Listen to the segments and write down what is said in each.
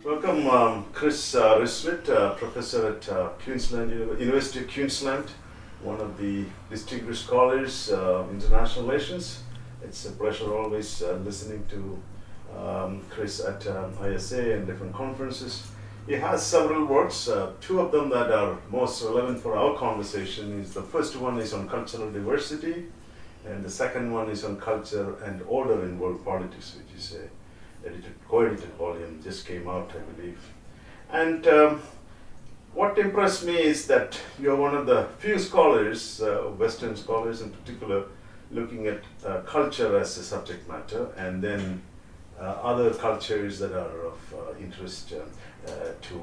Welcome, Chris Reus-Smit, professor at Queensland University of Queensland, one of the distinguished scholars of international relations. It's a pleasure always listening to Chris at ISA and different conferences. He has several works, two of them that are most relevant for our conversation. The first one is on cultural diversity, and the second one is on culture and order in world politics, which is a co-edited volume, just came out, I believe. And what impressed me is that you're one of the few scholars, Western scholars in particular, looking at culture as a subject matter, and then other cultures that are of interest to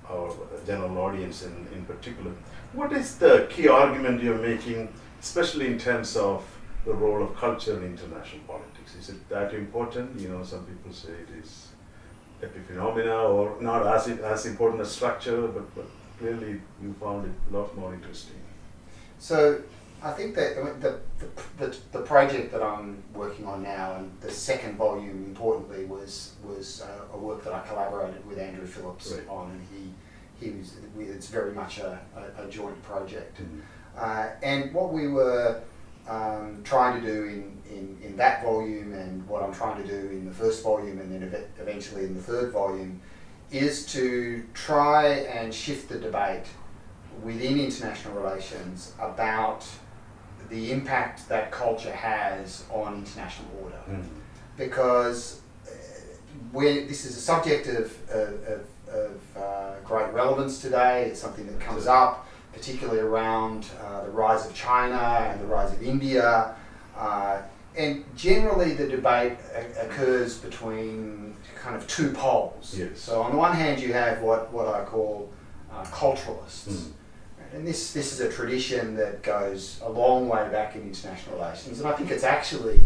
our general audience in particular. What is the key argument you're making, especially in terms of the role of culture in international politics? Is it that important? You know, some people say it is epiphenomena or not as important as structure, but clearly you found it a lot more interesting. So I think that the project that I'm working on now, and the second volume, importantly, was a work that I collaborated with Andrew Phillips on, and it's very much a joint project. And what we were trying to do in that volume, and what I'm trying to do in the first volume, and then eventually in the third volume, is to try and shift the debate within international relations about the impact that culture has on international order. Because this is a subject of great relevance today. It's something that comes up particularly around the rise of China and the rise of India. And generally the debate occurs between kind of two poles. Yes. So on the one hand you have what I call culturalists. And this is a tradition that goes a long way back in international relations, and I think it's actually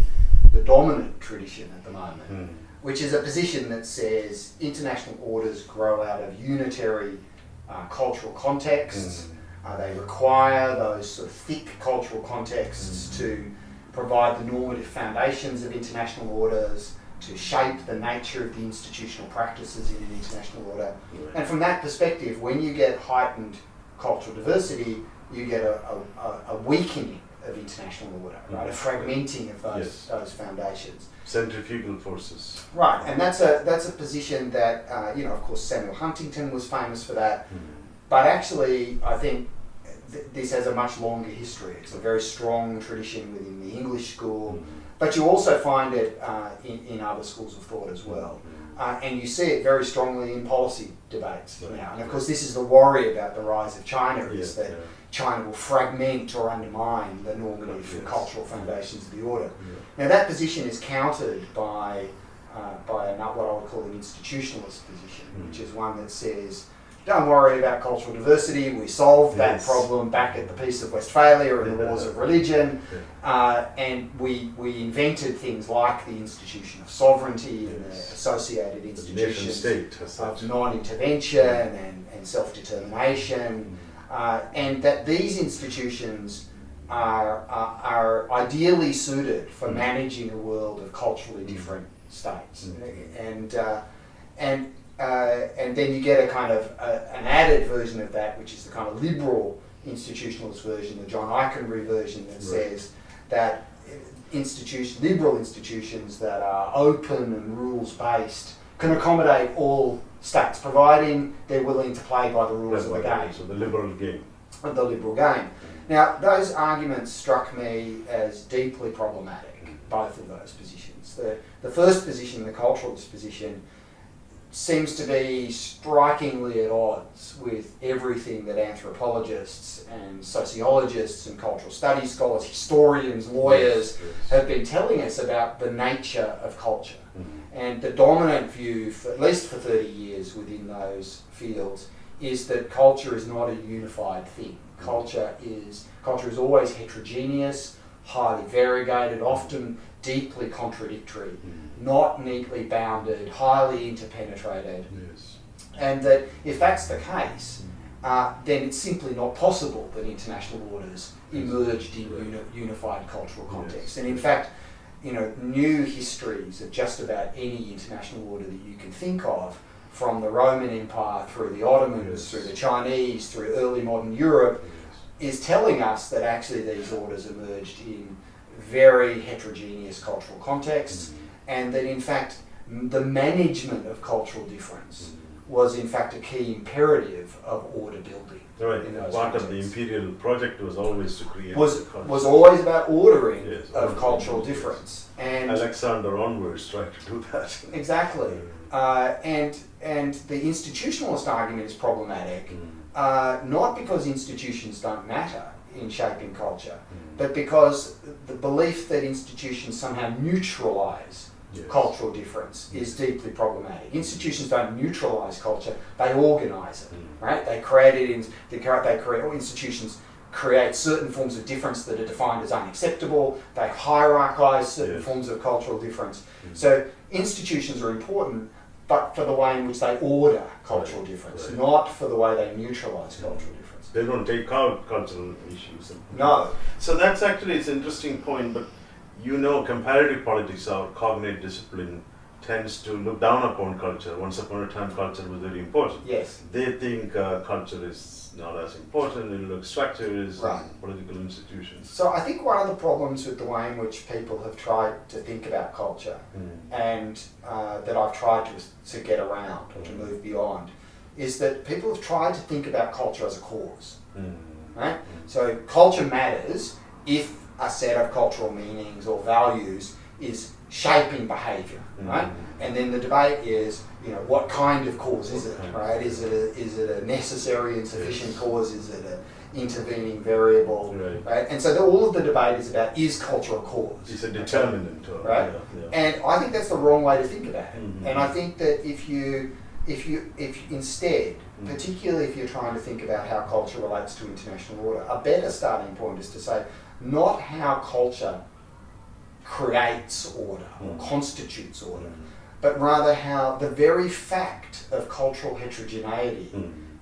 the dominant tradition at the moment, which is a position that says international orders grow out of unitary cultural contexts. They require those sort of thick cultural contexts to provide the normative foundations of international orders, to shape the nature of the institutional practices in an international order. And from that perspective, when you get heightened cultural diversity, you get a weakening of international order, right? A fragmenting of those foundations. Centrifugal forces. Right, and that's a position that of course Samuel Huntington was famous for that. But actually, I think this has a much longer history. It's a very strong tradition within the English school, but you also find it in other schools of thought as well. And you see it very strongly in policy debates now. And of course, this is the worry about the rise of China, is that China will fragment or undermine the normative and cultural foundations of the order. Now, that position is countered by what I would call an institutionalist position, which is one that says, don't worry about cultural diversity, we solved that problem back at the Peace of Westphalia and the Wars of Religion, and we invented things like the institution of sovereignty and the associated institutions of non-intervention and self-determination, and that these institutions are ideally suited for managing a world of culturally different states. And then you get a kind of an added version of that, which is the kind of liberal institutionalist version, the John Eikenberry version, that says that liberal institutions that are open and rules-based can accommodate all states, providing they're willing to play by the rules of the game. So the liberal game. The liberal game. Now, those arguments struck me as deeply problematic, both of those positions. The first position, the culturalist position, seems to be strikingly at odds with everything that anthropologists and sociologists and cultural studies scholars, historians, lawyers have been telling us about the nature of culture. And the dominant view, at least for 30 years within those fields, is that culture is not a unified thing. Culture is always heterogeneous, highly variegated, often deeply contradictory, not neatly bounded, highly interpenetrated. And that if that's the case, then it's simply not possible that international orders emerged in unified cultural context. And in fact, new histories of just about any international order that you can think of from the Roman Empire through the Ottomans, through the Chinese, through early modern Europe, is telling us that actually these orders emerged in very heterogeneous cultural contexts, and that in fact the management of cultural difference was in fact a key imperative of order building. Right. In those Part of the contexts. imperial project was always to create was the culture. was always about ordering of Ordering, cultural difference. And Alexander onwards tried to do that. exactly. And the institutionalist argument is problematic, not because institutions don't matter in shaping culture, but because the belief that institutions somehow neutralise cultural difference is deeply problematic. Institutions don't neutralise culture; they organise it. Right? They create it in institutions create certain forms of difference that are defined as unacceptable. They hierarchise certain forms of cultural difference. So institutions are important, but for the way in which they order cultural difference, not for the way they neutralise cultural difference. They don't take out cultural issues. No. So that's actually, it's an interesting point, but comparative politics, our cognate discipline, tends to look down upon culture. Once upon a time, culture was very important. Yes. They think culture is not as important, it looks structures Right. and political institutions. So I think one of the problems with the way in which people have tried to think about culture, and that I've tried to get around or to move beyond, is that people have tried to think about culture as a cause. Right? So culture matters if a set of cultural meanings or values is shaping behaviour, right? And then the debate is, what kind of cause is it, right? Is it a necessary and sufficient cause? Is it an intervening variable, right? And so all of the debate is about, is culture a cause? It's a determinant, right? And I think that's the wrong way to think about it. And I think that if you instead, particularly if you're trying to think about how culture relates to international order, a better starting point is to say, not how culture creates order or constitutes order, but rather how the very fact of cultural heterogeneity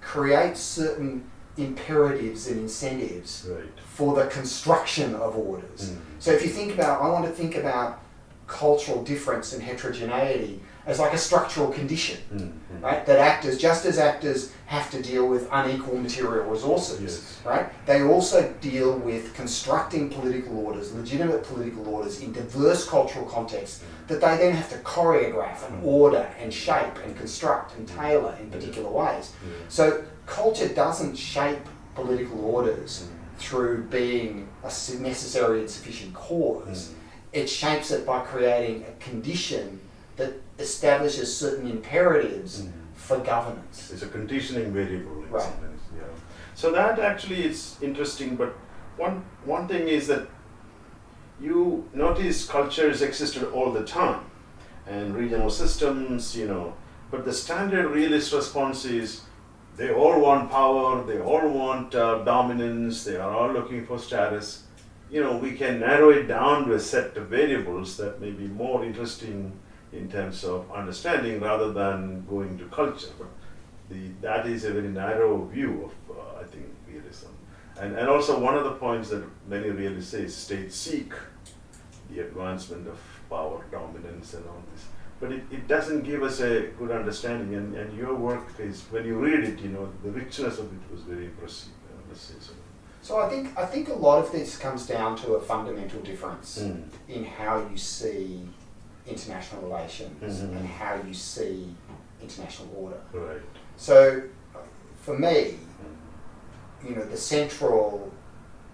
creates certain imperatives and incentives for the construction of orders. So if you think about, I want to think about cultural difference and heterogeneity as like a structural condition, right? That just as actors have to deal with unequal material resources, right? They also deal with constructing political orders, legitimate political orders in diverse cultural contexts that they then have to choreograph and order and shape and construct and tailor in particular ways. So culture doesn't shape political orders through being a necessary and sufficient cause. It shapes it by creating a condition that establishes certain imperatives for governance. It's a conditioning variable in Right. some sense. So that actually is interesting, but one thing is that you notice cultures existed all the time and regional systems, but the standard realist response is they all want power, they all want dominance, they are all looking for status. We can narrow it down to a set of variables that may be more interesting in terms of understanding rather than going to culture. But that is a very narrow view of, I think, realism. And also one of the points that many realists say is states seek the advancement of power, dominance and all this. But it doesn't give us a good understanding, and your work is, when you read it, the richness of it was very impressive, let's say so. So I think a lot of this comes down to a fundamental difference in how you see international relations and how you see international order. Right. So for me, the central,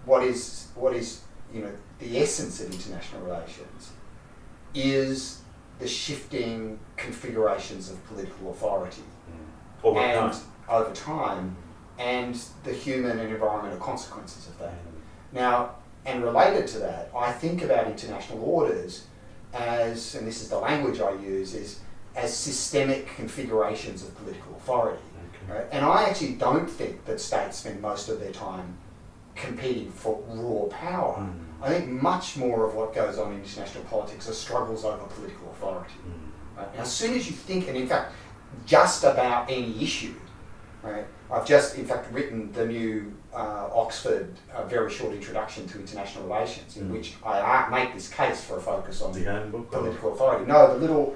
what is the essence of international relations is the shifting configurations of political authority over time, and the human and environmental consequences of that. Now, and related to that, I think about international orders as, and this is the language I use, as systemic configurations of political authority. Right? And I actually don't think that states spend most of their time competing for raw power. I think much more of what goes on in international politics are struggles over political authority. Right? And as soon as you think, and in fact, just about any issue, right? I've just, in fact, written the new Oxford very short introduction to international relations, in which I make this case for a focus on the handbook, political authority. No, the little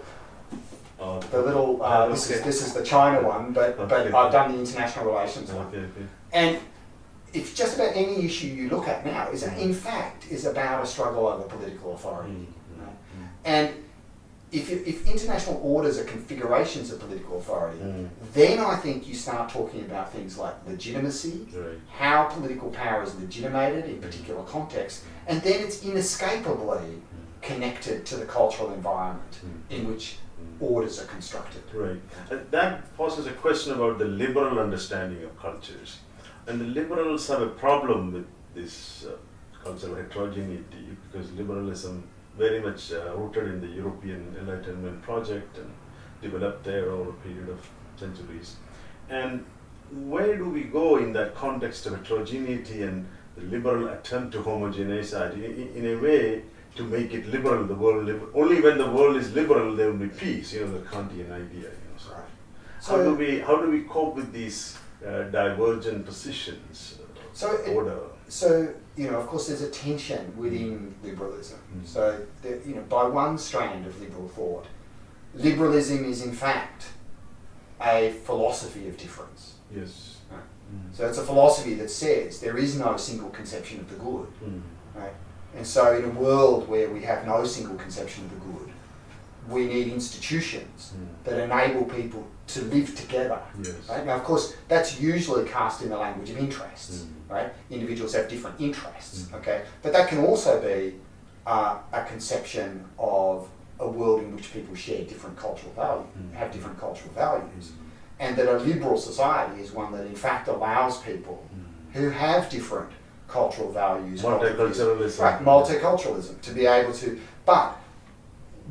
The little, this is the China one, but I've done the international relations one. Okay. And if just about any issue you look at now is, in fact, is about a struggle over political authority. Right? And if international orders are configurations of political authority, then I think you start talking about things like legitimacy, how political power is legitimated in particular contexts, and then it's inescapably connected to the cultural environment in which orders are constructed. Right. That poses a question about the liberal understanding of cultures. And the liberals have a problem with this cultural heterogeneity because liberalism very much rooted in the European Enlightenment project and developed there over a period of centuries. And where do we go in that context of heterogeneity and the liberal attempt to homogenize it in a way to make it liberal, the world only when the world is liberal there will be peace, the Kantian idea. So how do we cope with these divergent positions? So, of course, there's a tension within liberalism. So, by one strand of liberal thought, liberalism is in fact a philosophy of difference. Yes. Right? So it's a philosophy that says there is no single conception of the good. Right? And so, in a world where we have no single conception of the good, we need institutions that enable people to live together. Yes. Right? Now, of course, that's usually cast in the language of interests. Right? Individuals have different interests. Okay, but that can also be a conception of a world in which people share different cultural values, have different cultural values, and that a liberal society is one that, in fact, allows people who have different cultural values, multiculturalism, right? Multiculturalism to be able to, but.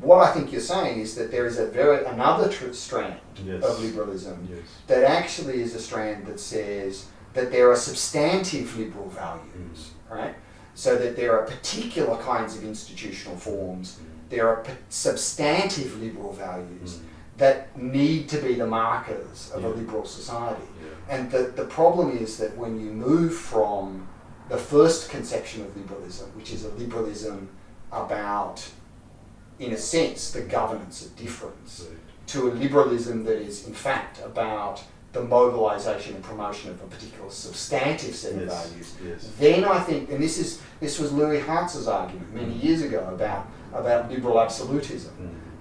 What I think you're saying is that there is another strand of liberalism that actually is a strand that says that there are substantive liberal values, right? So that there are particular kinds of institutional forms, there are substantive liberal values that need to be the markers of a liberal society. And the problem is that when you move from the first conception of liberalism, which is a liberalism about, in a sense, the governance of difference, to a liberalism that is, in fact, about the mobilisation and promotion of a particular substantive set of values, then I think, and this was Louis Hartz's argument many years ago about liberal absolutism,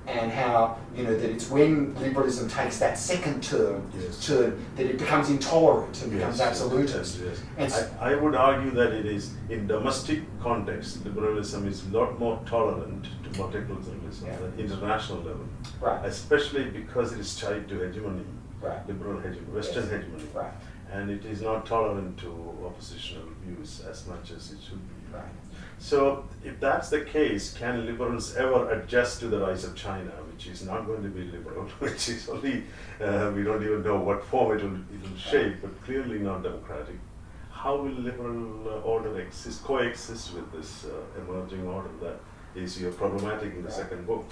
and how, that it's when liberalism takes that second turn that it becomes intolerant and becomes absolutist. And I would argue that it is, in domestic context, liberalism is a lot more tolerant to multiculturalism at international level, especially because it is tied to hegemony, liberal hegemony, Western hegemony, and it is not tolerant to oppositional views as much as it should be. So, if that's the case, can liberals ever adjust to the rise of China, which is not going to be liberal, which is only, we don't even know what form it will shape, but clearly not democratic? How will liberal order coexist with this emerging order that is problematic in the second book?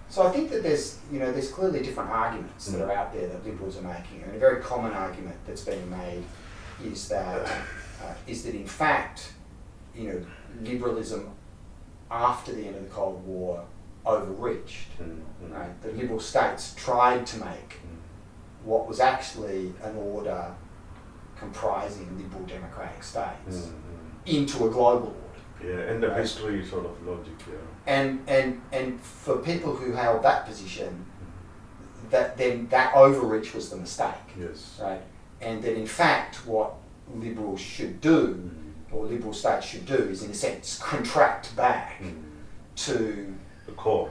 So I think that there's clearly different arguments that are out there that liberals are making, and a very common argument that's being made is that in fact, liberalism after the end of the Cold War overreached. Right? The liberal states tried to make what was actually an order comprising liberal democratic states into a global order. End of history sort of logic. And for people who held that position, that overreach was the mistake. Right? And that in fact what liberals should do, or liberal states should do, is in a sense contract back to the core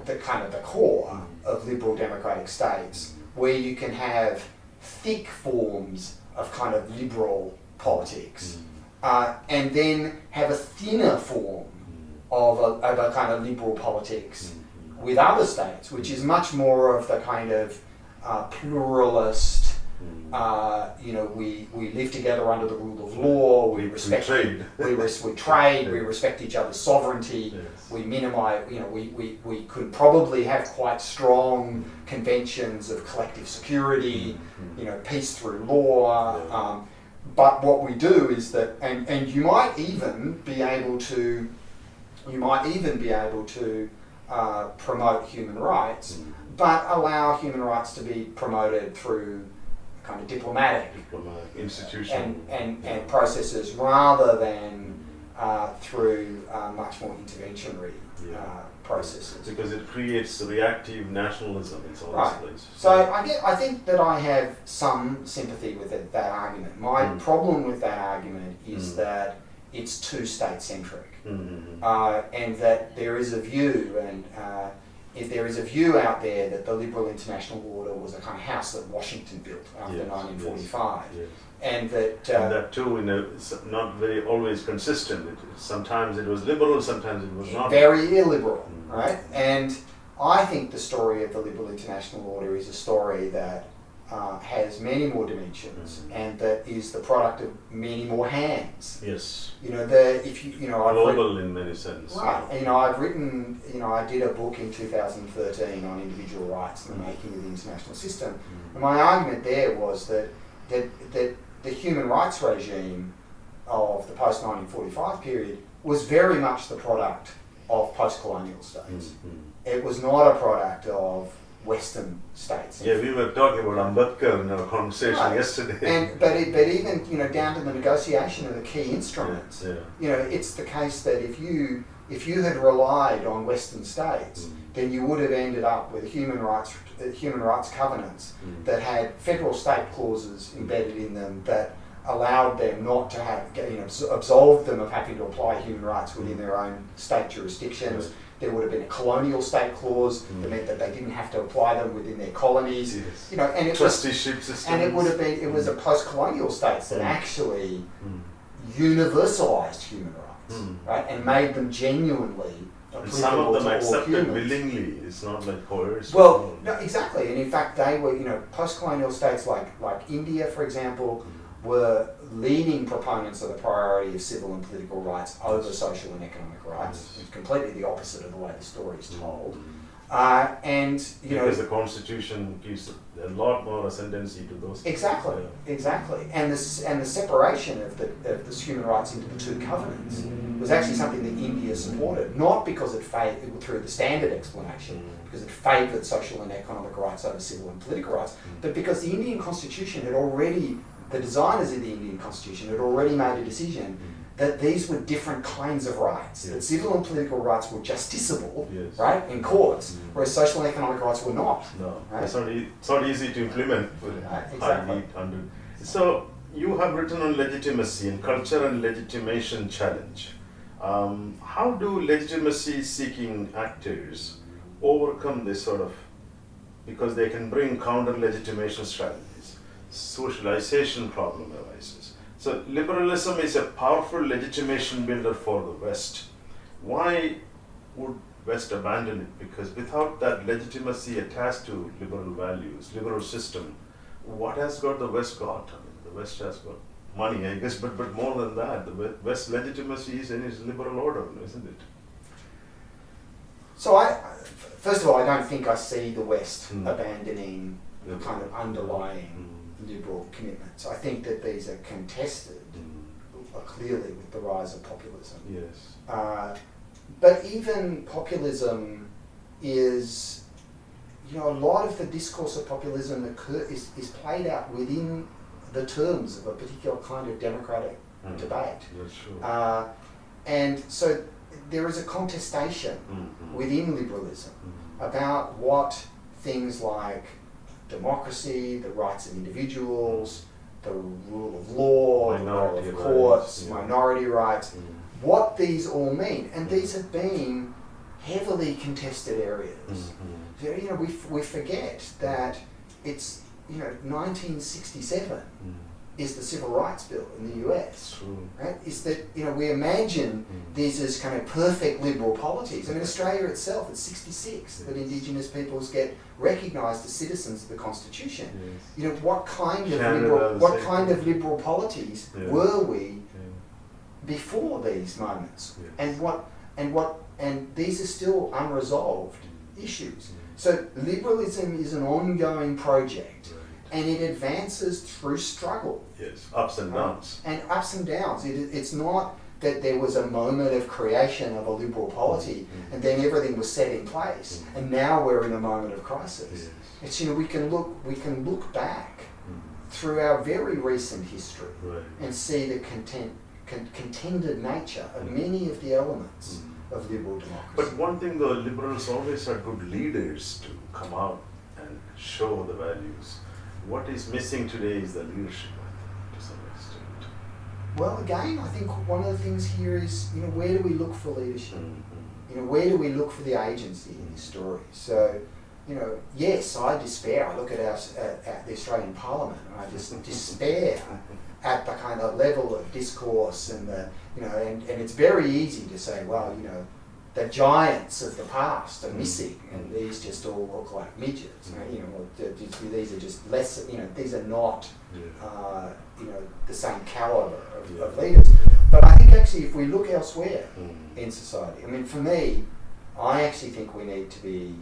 of liberal democratic states, where you can have thick forms of kind of liberal politics, and then have a thinner form of a kind of liberal politics with other states, which is much more of the kind of pluralist. We live together under the rule of law. We respect. We trade. We respect each other's sovereignty. We minimise. We could probably have quite strong conventions of collective security. Peace through law. But what we do is that, and you might even be able to promote human rights, but allow human rights to be promoted through kind of diplomatic institution and processes rather than through much more interventionary processes. Because it creates reactive nationalism in some Right. places. So I think that I have some sympathy with that argument. My problem with that argument is that it's too state-centric, and that there is a view, and if there is a view out there that the liberal international order was a kind of house that Washington built after 1945, and that and that too, it's not very always consistent. Sometimes it was liberal, sometimes it was not. Very illiberal, right? And I think the story of the liberal international order is a story that has many more dimensions and that is the product of many more hands. Yes. Global in many senses. Right. I've written, I did a book in 2013 on individual rights and the making of the international system. And my argument there was that the human rights regime of the post-1945 period was very much the product of post-colonial states. It was not a product of Western states. Yeah, we were talking about Ambedkar in our conversation yesterday. But even down to the negotiation of the key instruments. It's the case that if you had relied on Western states, then you would have ended up with human rights covenants that had federal state clauses embedded in them that allowed them not to have, absolved them of having to apply human rights within their own state jurisdictions. There would have been a colonial state clause that meant that they didn't have to apply them within their colonies. And it trusteeship system. And it was a post-colonial states that actually universalized human rights, right, and made them genuinely applicable. And some of them to all accepted humans. willingly. It's not like coerced. Well, no, exactly, and in fact, they were, post-colonial states like India, for example, were leading proponents of the priority of civil and political rights over social and economic rights. It's completely the opposite of the way the story is told. Because the Constitution gives a lot more ascendancy to those. Exactly. And the separation of the human rights into the two covenants was actually something that India supported, not because it favoured through the standard explanation, because it favoured social and economic rights over civil and political rights, but because the Indian Constitution had already, the designers of the Indian Constitution had already made a decision that these were different kinds of rights. That civil and political rights were justiciable, right, in courts, whereas social and economic rights were not. No, right? it's not easy to implement. Exactly. So you have written on legitimacy and culture and legitimation challenge. How do legitimacy-seeking actors overcome this because they can bring counter-legitimation strategies? Socialization problem arises. So liberalism is a powerful legitimation builder for the West. Why would West abandon it? Because without that legitimacy attached to liberal values, liberal system, what has got the West got? The West has got money, I guess, but more than that, the West legitimacy is in its liberal order, isn't it? So first of all, I don't think I see the West abandoning the kind of underlying liberal commitments. I think that these are contested clearly with the rise of populism. Yes. But even populism is, a lot of the discourse of populism is played out within the terms of a particular kind of democratic debate. That's true. And so there is a contestation within liberalism about what things like democracy, the rights of individuals, the rule of law, the role of courts, minority rights, what these all mean. And these have been heavily contested areas. We forget that it's, 1967 is the Civil Rights Bill in the US. Right? Is that, we imagine these as kind of perfect liberal polities. I mean, Australia itself, it's 66 that Indigenous peoples get recognised as citizens of the Constitution. What kind of liberal polities were we before these moments? And these are still unresolved issues. So liberalism is an ongoing project, and it advances through struggle. Yes, ups and downs. And ups and downs. It's not that there was a moment of creation of a liberal polity, and then everything was set in place, and now we're in a moment of crisis. Yes. It's, we can look back through our very recent history and see the contended nature of many of the elements of liberal democracy. But one thing though, liberals always had good leaders to come out and show the values. What is missing today is the leadership, I think, to some extent. Well, again, I think one of the things here is, where do we look for leadership? Where do we look for the agency in this story? So, yes, I despair. I look at the Australian Parliament and I just despair at the kind of level of discourse and and it's very easy to say, well, the giants of the past are missing, and these just all look like midgets. These are just less. These are not, the same caliber of leaders. But I think actually, if we look elsewhere in society, I mean, for me, I actually think we need to be,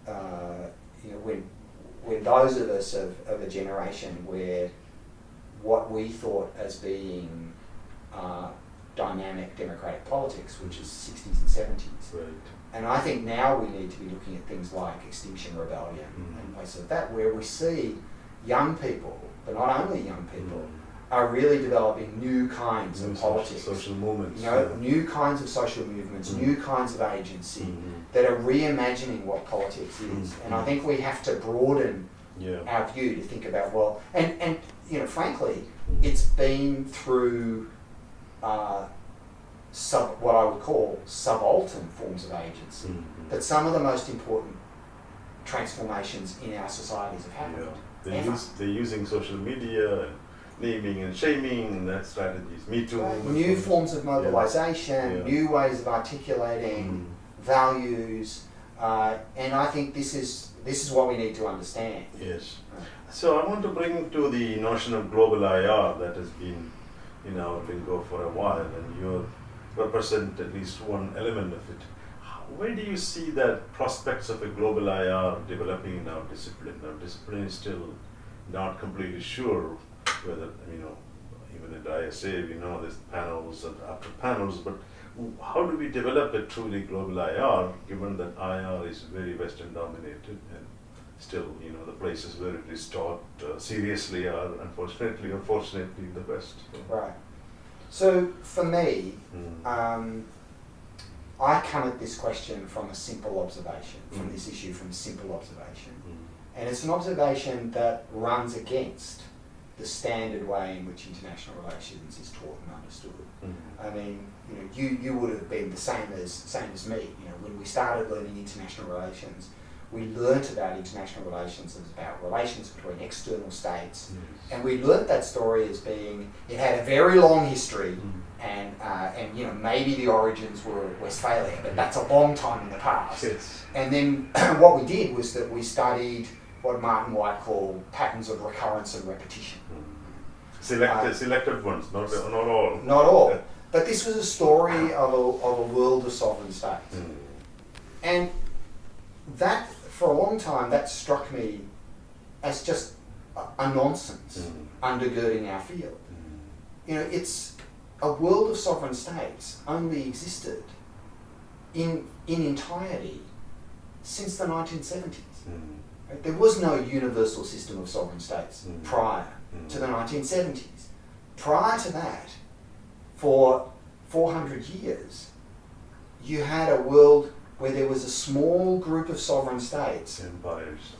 when those of us of a generation where what we thought as being dynamic democratic politics, which is 60s and 70s. Right. And I think now we need to be looking at things like Extinction Rebellion and places like that, where we see young people, but not only young people, are really developing new kinds of politics. Social movements. New kinds of social movements, new kinds of agency that are reimagining what politics is. And I think we have to broaden our view to think about, well, and frankly, it's been through what I would call subaltern forms of agency that some of the most important transformations in our societies have happened. They're using social media, naming and shaming, and that strategies. Me Too. New forms of mobilisation, new ways of articulating values, and I think this is what we need to understand. Yes. So I want to bring to the notion of global IR that has been in our lingo for a while, and you represent at least one element of it. Where do you see that prospects of a global IR developing in our discipline? Our discipline is still not completely sure whether, even at ISA, we know there's panels and after panels, but how do we develop a truly global IR, given that IR is very Western dominated, and still, the places where it is taught seriously are unfortunately or fortunately the West. Right. So for me, I come at this question from a simple observation, from this issue from a simple observation. And it's an observation that runs against the standard way in which international relations is taught and understood. I mean, you would have been the same as me. When we started learning international relations, we learnt about international relations as about relations between external states, and we learnt that story as being, it had a very long history, and maybe the origins were Westphalia, but that's a long time in the past. Yes. And then what we did was that we studied what Martin White called patterns of recurrence and repetition. Selected ones, not all. Not all. But this was a story of a world of sovereign states. And that, for a long time, that struck me as just a nonsense undergirding our field. It's a world of sovereign states only existed in entirety since the 1970s. Right? There was no universal system of sovereign states prior to the 1970s. Prior to that, for 400 years, you had a world where there was a small group of sovereign states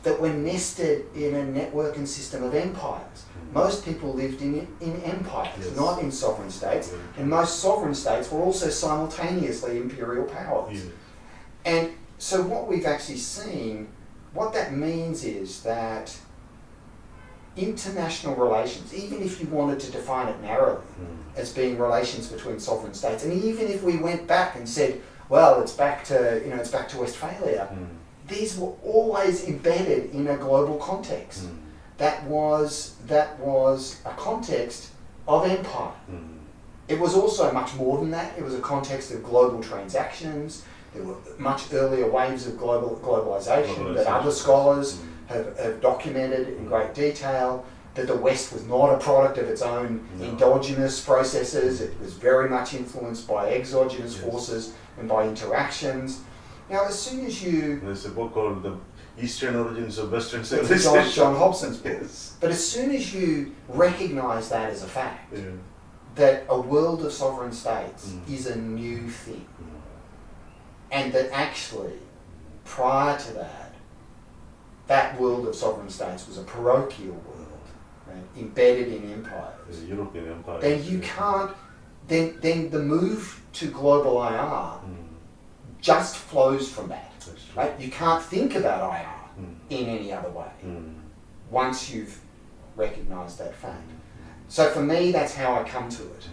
that were nested in a network and system of empires. Most people lived in empires, not in sovereign states, and most sovereign states were also simultaneously imperial powers. And so what we've actually seen, what that means is that international relations, even if you wanted to define it narrowly as being relations between sovereign states, and even if we went back and said, well, it's back to Westphalia, these were always embedded in a global context. That was a context of empire. It was also much more than that. It was a context of global transactions. There were much earlier waves of globalization that other scholars have documented in great detail. that the West was not a product of its own endogenous processes. It was very much influenced by exogenous forces and by interactions. Now, as soon as you... There's a book called The Eastern Origins of Western It's Civilization. John Hobson's book. Yes. But as soon as you recognise that as a fact, Yeah. that a world of sovereign states is a new thing, and that actually, prior to that, that world of sovereign states was a parochial world, right, embedded in empires, The European Empire. then you can't, then the move to global IR just flows from that, That's true. right? You can't think about IR in any other way once you've recognised that fact. So for me, that's how I come to it.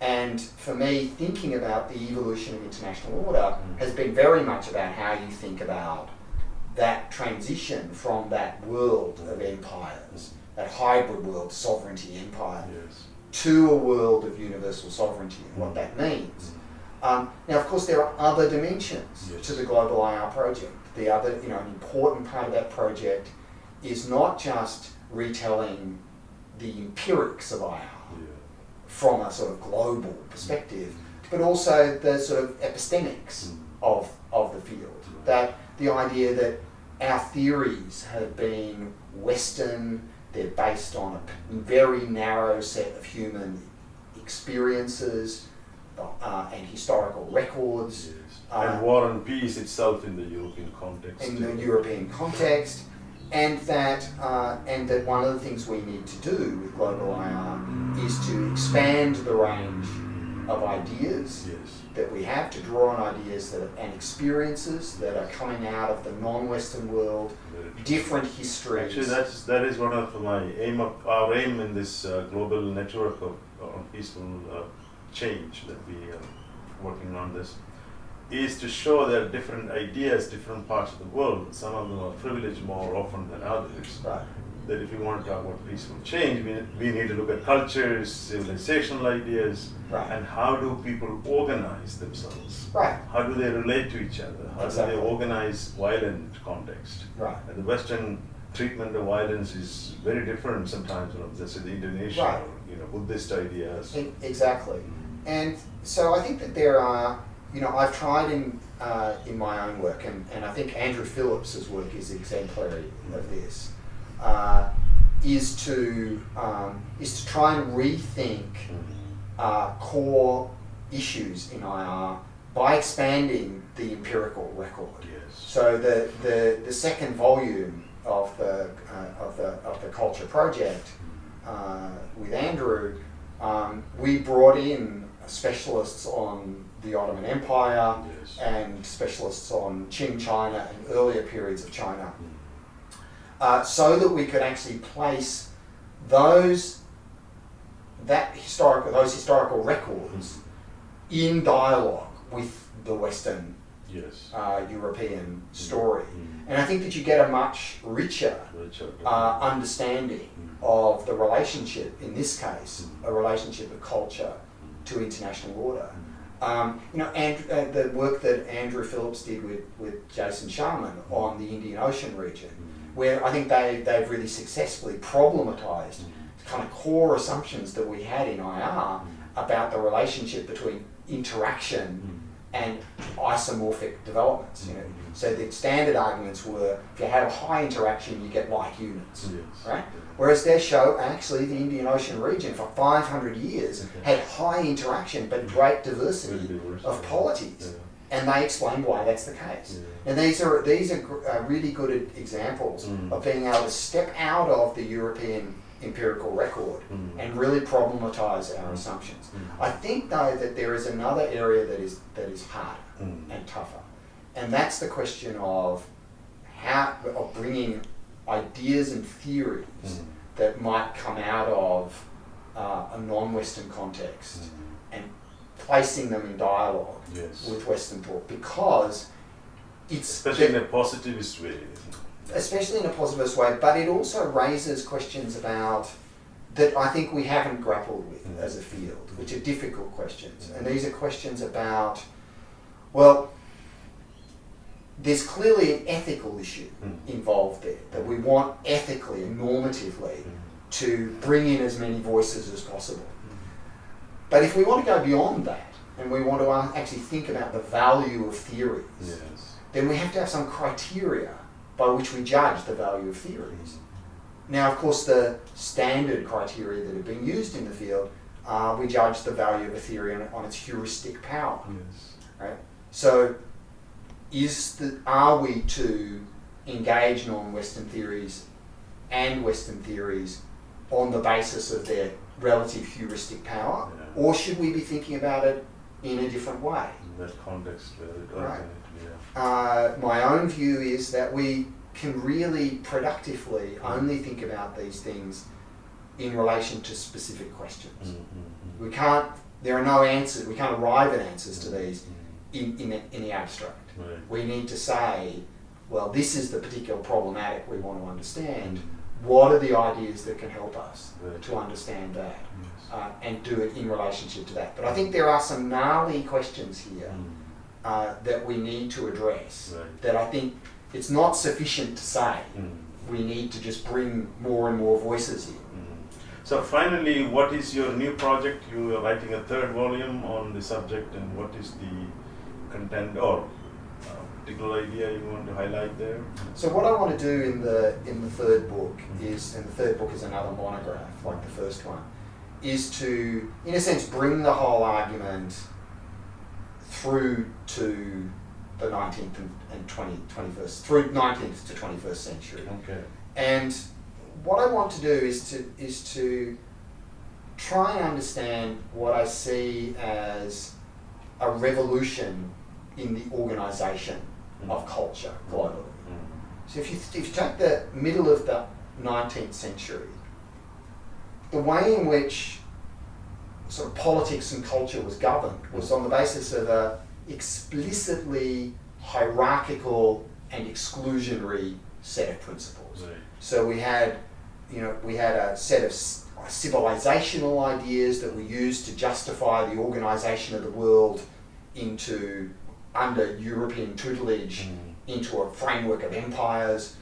And for me, thinking about the evolution of international order has been very much about how you think about that transition from that world of empires, that hybrid world, sovereignty, empire, Yes. to a world of universal sovereignty and what that means. Now, of course, there are other dimensions to the global IR project. The other, an important part of that project is not just retelling the empirics of IR from a sort of global perspective, but also the sort of epistemics of the field. That the idea that our theories have been Western, they're based on a very narrow set of human experiences and historical records. And war and peace itself in the European context. In the European context, and that one of the things we need to do with global IR is to expand the range of ideas that we have, to draw on ideas and experiences that are coming out of the non-Western world, different histories. Actually, that is one of our aim in this global network of peaceful change that we are working on this, is to show that different ideas, different parts of the world, some of them are privileged more often than others. Right. That if you want to talk about peaceful change, we need to look at cultures, civilizational ideas, and how do people organize themselves? Right. How do they relate to each other? How Exactly. do they organize violent context? Right. And the Western treatment of violence is very different sometimes from the Indonesian Right. or Buddhist ideas. Exactly. And so I think that there are, I've tried in my own work, and I think Andrew Phillips's work is exemplary of this, is to try and rethink core issues in IR by expanding the empirical record. Yes. So the second volume of the Culture Project with Andrew, we brought in specialists on the Ottoman Empire and specialists on Qing China and earlier periods of China, so that we could actually place those historical records in dialogue with the Western European story. And I think that you get a much richer understanding of the relationship, in this case, a relationship of culture to international order. And the work that Andrew Phillips did with Jason Sharman on the Indian Ocean region, where I think they've really successfully problematized the kind of core assumptions that we had in IR about the relationship between interaction and isomorphic developments. So the standard arguments were, if you have a high interaction, you get like units, right? Whereas their show, actually, the Indian Ocean region for 500 years had high interaction but great diversity of polities, and they explained why that's the case. And these are really good examples of being able to step out of the European empirical record and really problematize our assumptions. I think, though, that there is another area that is harder and tougher, and that's the question of bringing ideas and theories that might come out of a non-Western context and placing them in dialogue with Western thought, because it's especially in a positivist way. Especially in a positivist way, but it also raises questions about that I think we haven't grappled with as a field, which are difficult questions. And these are questions about, well, there's clearly an ethical issue involved there, that we want ethically and normatively to bring in as many voices as possible. But if we want to go beyond that, and we want to actually think about the value of theories, Yes. then we have to have some criteria by which we judge the value of theories. Now, of course, the standard criteria that have been used in the field are we judge the value of a theory on its heuristic power. Yes. Right? So, are we to engage non-Western theories and Western theories on the basis of their relative heuristic power, or should we be thinking about it in a different way? In that context, where it Right. yeah. My own view is that we can really productively only think about these things in relation to specific questions. We can't. There are no answers. We can't arrive at answers to these in the abstract. Right. We need to say, well, this is the particular problematic we want to understand. What are the ideas that can help us to understand that, and do it in relationship to that? But I think there are some gnarly questions here that we need to address. Right. That I think it's not sufficient to say we need to just bring more and more voices in. So finally, what is your new project? You are writing a third volume on the subject, and what is the content or particular idea you want to highlight there? So what I want to do in the third book is, and the third book is another monograph like the first one, is to, in a sense, bring the whole argument through to the 19th and 21st, through 19th to 21st century. Okay. And what I want to do is to try and understand what I see as a revolution in the organisation of culture globally. So if you take the middle of the 19th century, the way in which sort of politics and culture was governed was on the basis of a explicitly hierarchical and exclusionary set of principles. Right. So we had a set of civilizational ideas that were used to justify the organisation of the world under European tutelage into a framework of empires.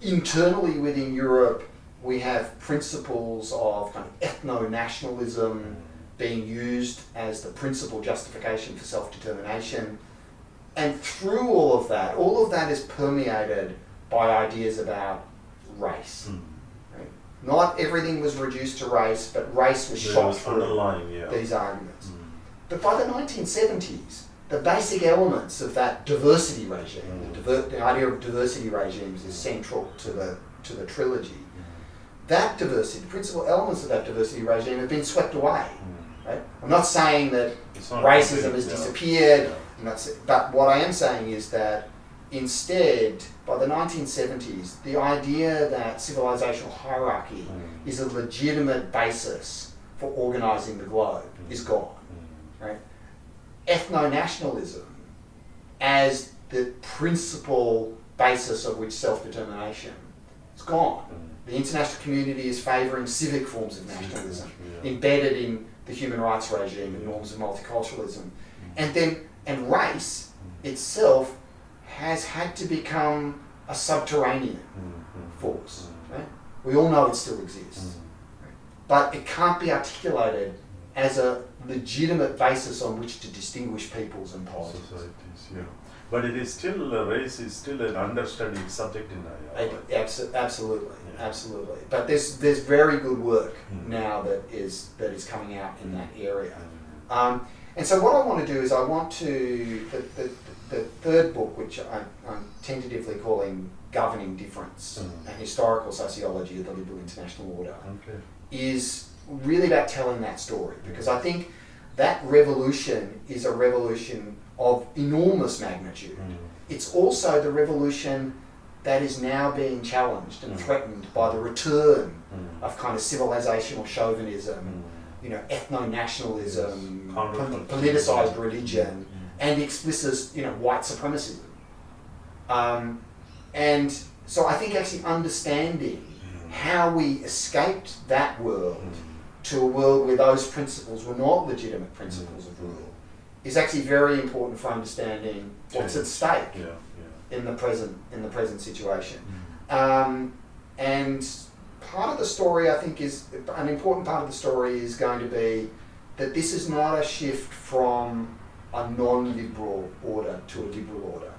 Internally within Europe, we have principles of kind of ethno-nationalism being used as the principal justification for self-determination. And through all of that is permeated by ideas about race. Right? Not everything was reduced to race, but race was shot through these arguments. But by the 1970s, the basic elements of that diversity regime, the idea of diversity regimes is central to the trilogy. That diversity, the principal elements of that diversity regime have been swept away. Right? I'm not saying that racism has disappeared, but what I am saying is that instead, by the 1970s, the idea that civilizational hierarchy is a legitimate basis for organising the globe is gone. Right? Ethno-nationalism as the principal basis of which self-determination is gone. The international community is favouring civic forms of nationalism embedded in the human rights regime and norms of multiculturalism. And race itself has had to become a subterranean force. Right? We all know it still exists. Right? But it can't be articulated as a legitimate basis on which to distinguish peoples and polities. Societies, but it is still, race is still an understudied subject in our Absolutely. But there's very good work now that is coming out in that area. And so what I want to do is the third book, which I'm tentatively calling Governing Difference, a historical sociology of the liberal international order, is really about telling that story, because I think that revolution is a revolution of enormous magnitude. It's also the revolution that is now being challenged and threatened by the return of kind of civilizational chauvinism, ethno-nationalism, politicized religion, and explicit, white supremacy. And so I think actually understanding how we escaped that world to a world where those principles were not legitimate principles of rule is actually very important for understanding what's at stake in the present situation. And part of the story, I think, is an important part of the story is going to be that this is not a shift from a non-liberal order to a liberal order.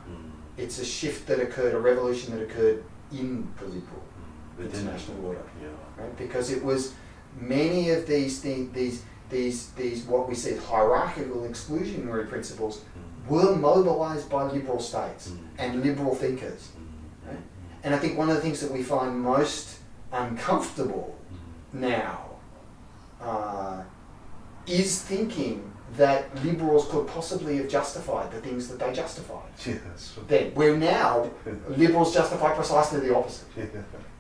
It's a shift that occurred, a revolution that occurred in the liberal international order, right? Because it was many of these things, these what we see as hierarchical exclusionary principles were mobilized by liberal states and liberal thinkers, right? And I think one of the things that we find most uncomfortable now is thinking that liberals could possibly have justified the things that they justified. Yes. Then, where now liberals justify precisely the opposite.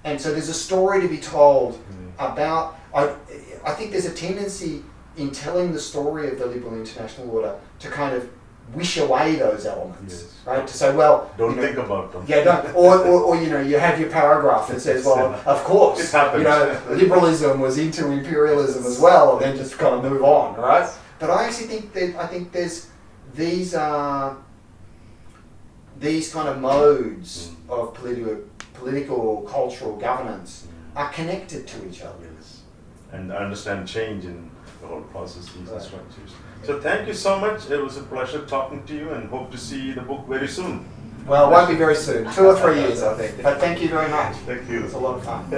And so there's a story to be told about, I think there's a tendency in telling the story of the liberal international order to kind of wish away those elements, right? To say, well, don't think about them. Yeah, don't. Or you know, you have your paragraph that says, well, of course, you know, liberalism was into imperialism as well, and then just kind of move on, right? But I actually think that there's these kind of modes of political, cultural governance are connected to each other. Yes. And understand change in the whole processes and structures. So thank you so much. It was a pleasure talking to you, and hope to see the book very soon. Well, it won't be very soon. 2 or 3 years, I think. But thank you very much. Thank you. It's a lot of fun.